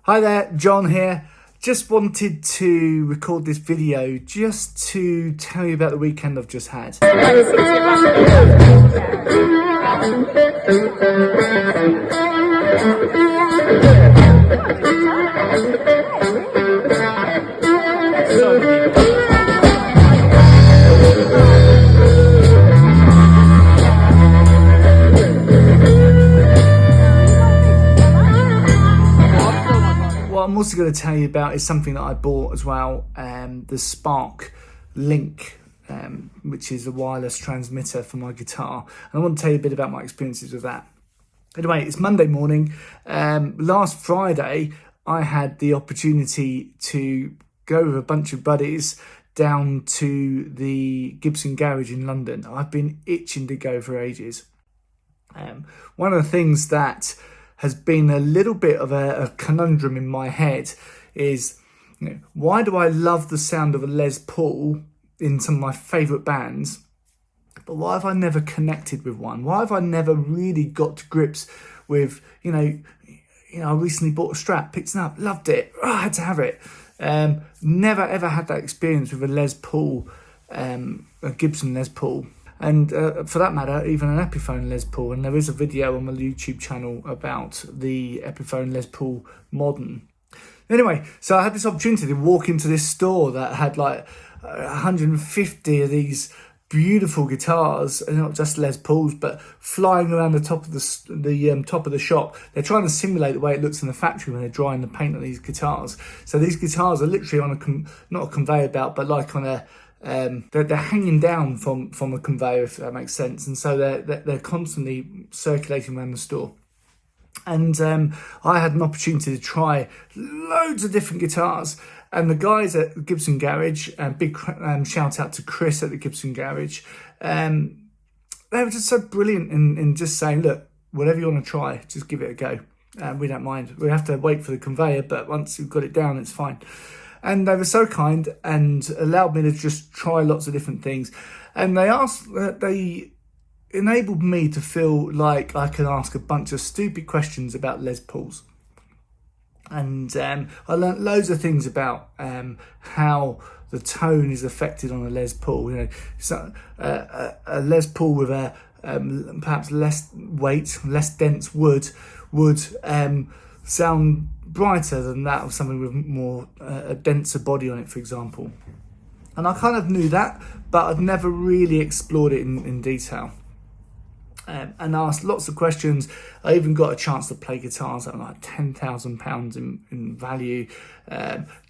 Hi there, John here. Just wanted to record this video just to tell you about the weekend I've just had. What I'm also going to tell you about is something that I bought as well, the Spark Link, which is a wireless transmitter for my guitar. And I want to tell you a bit about my experiences with that. Anyway, it's Monday morning. Last Friday, I had the opportunity to go with a bunch of buddies down to the Gibson Garage in London. I've been itching to go for ages. One of the things that has been a little bit of a conundrum in my head is, why do I love the sound of a Les Paul in some of my favourite bands, but why have I never connected with one? Why have I never really got to grips with, I recently bought a Strat, picked it up, loved it, I had to have it. Never ever had that experience with a Les Paul, a Gibson Les Paul. And for that matter, even an Epiphone Les Paul. And there is a video on my YouTube channel about the Epiphone Les Paul Modern. Anyway, so I had this opportunity to walk into this store that had like 150 of these beautiful guitars, and not just Les Pauls, but flying around the top of the top of the shop. They're trying to simulate the way it looks in the factory when they're drying the paint on these guitars. So these guitars are literally on not a conveyor belt, but like on a they're hanging down from a conveyor, if that makes sense, and so they're constantly circulating around the store. And I had an opportunity to try loads of different guitars, and the guys at Gibson Garage, big shout out to Chris at the Gibson Garage, they were just so brilliant in just saying, look, whatever you want to try, just give it a go. We don't mind. We have to wait for the conveyor, but once you've got it down, it's fine. And they were so kind and allowed me to just try lots of different things. And they enabled me to feel like I could ask a bunch of stupid questions about Les Pauls. And I learnt loads of things about how the tone is affected on a Les Paul. So a Les Paul with a perhaps less weight, less dense wood would sound brighter than that of something with more a denser body on it, for example. And I kind of knew that, but I'd never really explored it in detail. And asked lots of questions. I even got a chance to play guitars that were like £10,000 in value,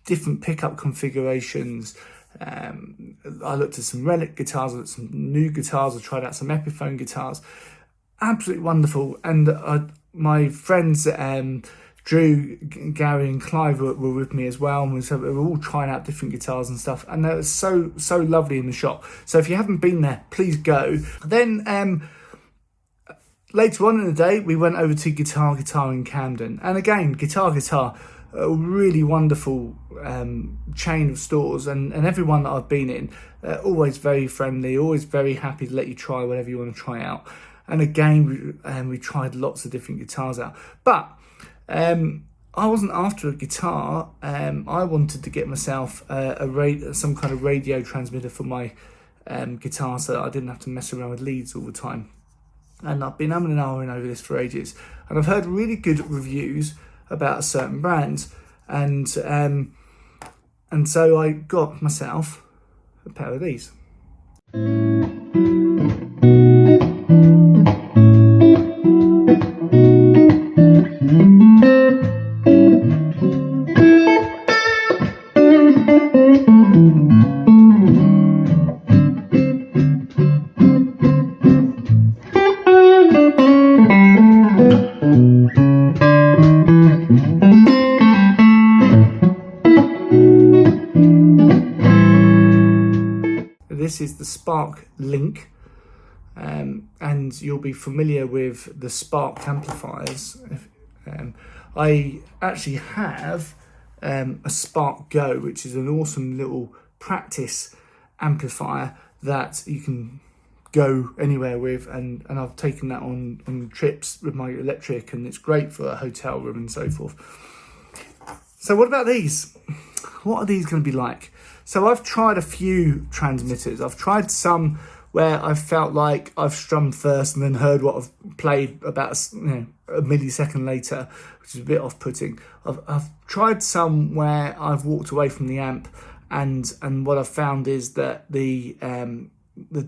different pickup configurations. I looked at some relic guitars, I looked at some new guitars, I tried out some Epiphone guitars. Absolutely wonderful. And my friends, Drew, Gary and Clive were with me as well, and we were all trying out different guitars and stuff, and they were so lovely in the shop. So if you haven't been there, please go. Then later on in the day, we went over to Guitar in Camden, and again, Guitar, a really wonderful chain of stores, and everyone that I've been in, always very friendly, always very happy to let you try whatever you want to try out. And again, we tried lots of different guitars out, but I wasn't after a guitar. I wanted to get myself some kind of radio transmitter for my guitar, so that I didn't have to mess around with leads all the time. And I've been umming and ahhing over this for ages, and I've heard really good reviews about a certain brand, and so I got myself a pair of these. This is the Spark Link, and you'll be familiar with the Spark amplifiers. I actually have a Spark Go, which is an awesome little practice amplifier that you can go anywhere with, and I've taken that on trips with my electric, and it's great for a hotel room and so forth. So what about these? What are these going to be like? So I've tried a few transmitters. I've tried some where I've felt like I've strummed first and then heard what I've played about a millisecond later, which is a bit off-putting. I've tried some where I've walked away from the amp, and what I've found is that the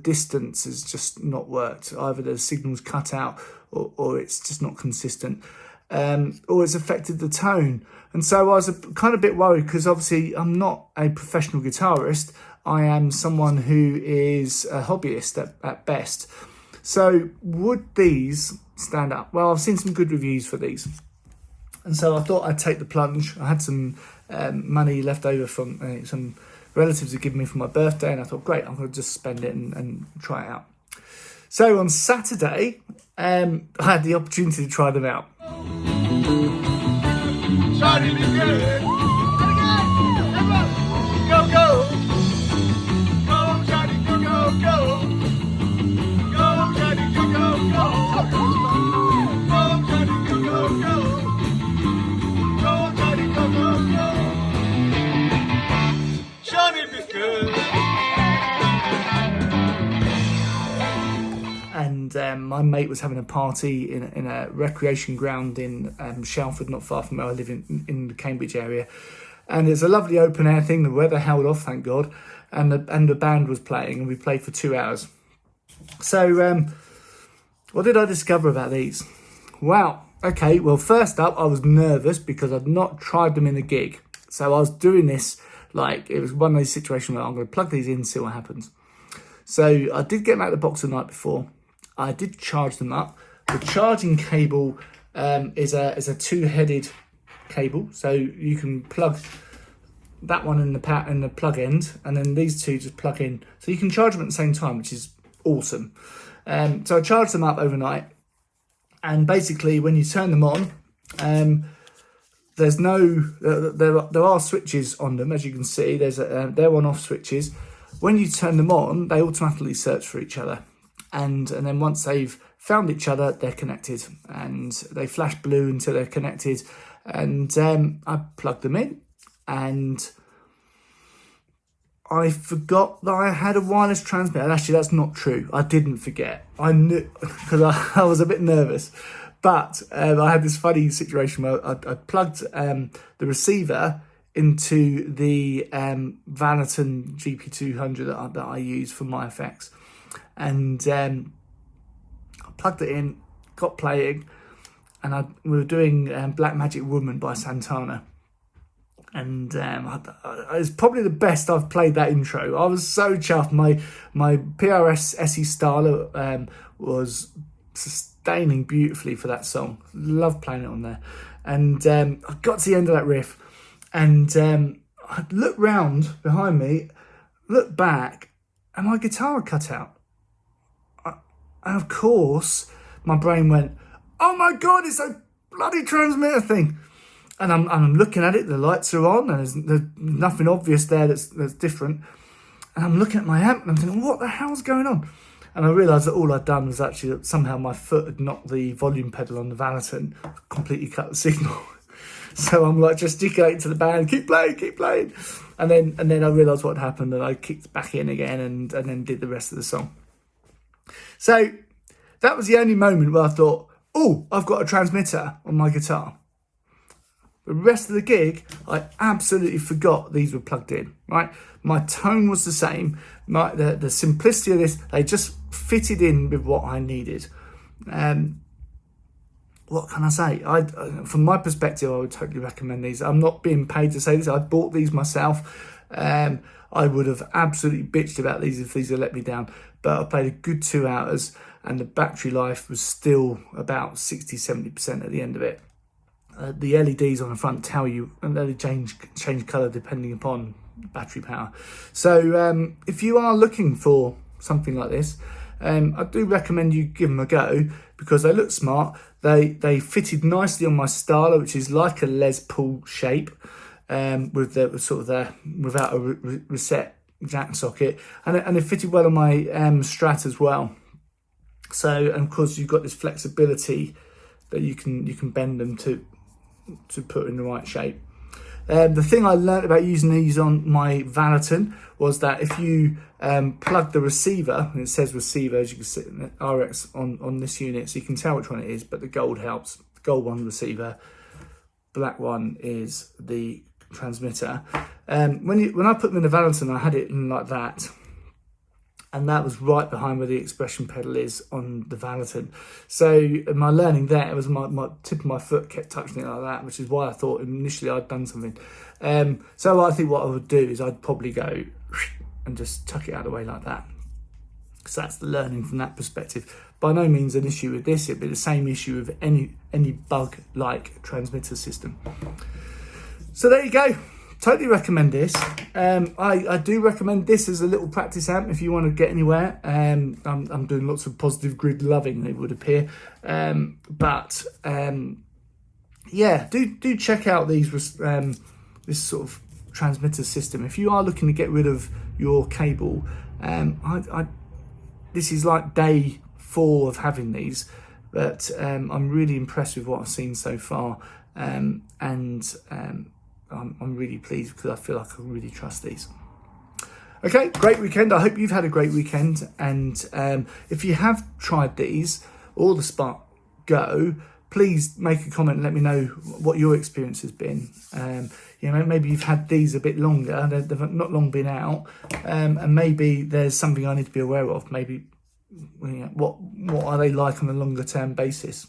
distance has just not worked. Either the signal's cut out or it's just not consistent, or it's affected the tone. And so I was kind of a bit worried, because obviously I'm not a professional guitarist. I am someone who is a hobbyist at best. So would these stand up? Well, I've seen some good reviews for these. And so I thought I'd take the plunge. I had some money left over from some relatives had given me for my birthday, and I thought, great, I'm going to just spend it and try it out. So on Saturday, I had the opportunity to try them out. Johnny, be good. Go, go. Go, Johnny, go, go, go. Go, Johnny, go, go, go. Go, Johnny, go, go, go. Go, Johnny, go, go, go. Johnny, be good. And my mate was having a party in a recreation ground in Shalford, not far from where I live in the Cambridge area. And it's a lovely open air thing. The weather held off, thank God. And the band was playing, and we played for 2 hours. So what did I discover about these? Wow. Okay, well, first up, I was nervous because I'd not tried them in a gig. So I was doing this like it was one of those situations where I'm going to plug these in and see what happens. So I did get them out of the box the night before. I did charge them up. The charging cable is a two-headed cable, so you can plug that one in the plug end, and then these two just plug in. So you can charge them at the same time, which is awesome. So I charged them up overnight, and basically when you turn them on, there are switches on them, as you can see. They're on-off switches. When you turn them on, they automatically search for each other. And then once they've found each other, they're connected. And they flash blue until they're connected. And I plugged them in. And I forgot that I had a wireless transmitter. Actually, that's not true. I didn't forget. I knew, because I was a bit nervous. But I had this funny situation where I plugged the receiver into the Blutone GP200 that I use for my effects, and I plugged it in, got playing, and we were doing Black Magic Woman by Santana, and it's probably the best I've played that intro. I was so chuffed. My PRS SE Styler was sustaining beautifully for that song. Love playing it on there, and I got to the end of that riff. And I looked round behind me, looked back, and my guitar had cut out. And of course, my brain went, oh my God, it's a bloody transmitter thing. And I'm looking at it, the lights are on, and there's nothing obvious there that's different. And I'm looking at my amp, and I'm thinking, what the hell's going on? And I realised that all I'd done was actually that somehow my foot had knocked the volume pedal on the Blutone, completely cut the signal. So I'm like gesticulating to the band, keep playing. And then I realised what had happened, and I kicked back in again and then did the rest of the song. So that was the only moment where I thought, oh, I've got a transmitter on my guitar. The rest of the gig, I absolutely forgot these were plugged in, right? My tone was the same. The simplicity of this, they just fitted in with what I needed. What can I say? From my perspective, I would totally recommend these. I'm not being paid to say this. I bought these myself. I would have absolutely bitched about these if these had let me down. But I played a good 2 hours, and the battery life was still about 60-70% at the end of it. The LEDs on the front tell you, and they change colour depending upon battery power. So if you are looking for something like this, I do recommend you give them a go, because they look smart. They fitted nicely on my Starler, which is like a Les Paul shape, with without a reset jack socket, and it fitted well on my Strat as well. So, and of course, you've got this flexibility that you can bend them to put in the right shape. The thing I learned about using these on my Blutone was that if you plug the receiver, and it says receiver as you can see RX on this unit, so you can tell which one it is, but the gold helps. The gold one receiver, black one is the transmitter. When I put them in the Blutone, I had it in like that, and that was right behind where the expression pedal is on the Blutone. So my learning there was my tip of my foot kept touching it like that, which is why I thought initially I'd done something. So I think what I would do is I'd probably go and just tuck it out of the way like that. So that's the learning from that perspective. By no means an issue with this. It'd be the same issue with any bug-like transmitter system. So there you go. Totally recommend this. I do recommend this as a little practice amp if you want to get anywhere. I'm doing lots of positive grid loving, it would appear. Yeah, do check out these this sort of transmitter system. If you are looking to get rid of your cable, this is like day 4 of having these, but I'm really impressed with what I've seen so far, and I'm really pleased because I feel like I can really trust these. Okay, great weekend. I hope you've had a great weekend. And if you have tried these or the Spark Go, please make a comment and let me know what your experience has been. Maybe you've had these a bit longer, they've not long been out, and maybe there's something I need to be aware of. Maybe what are they like on a longer term basis?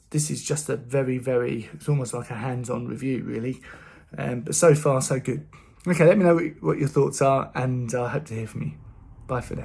This is just a very, it's almost like a hands-on review, really. But so far, so good. Okay, let me know what your thoughts are, and I hope to hear from you. Bye for now.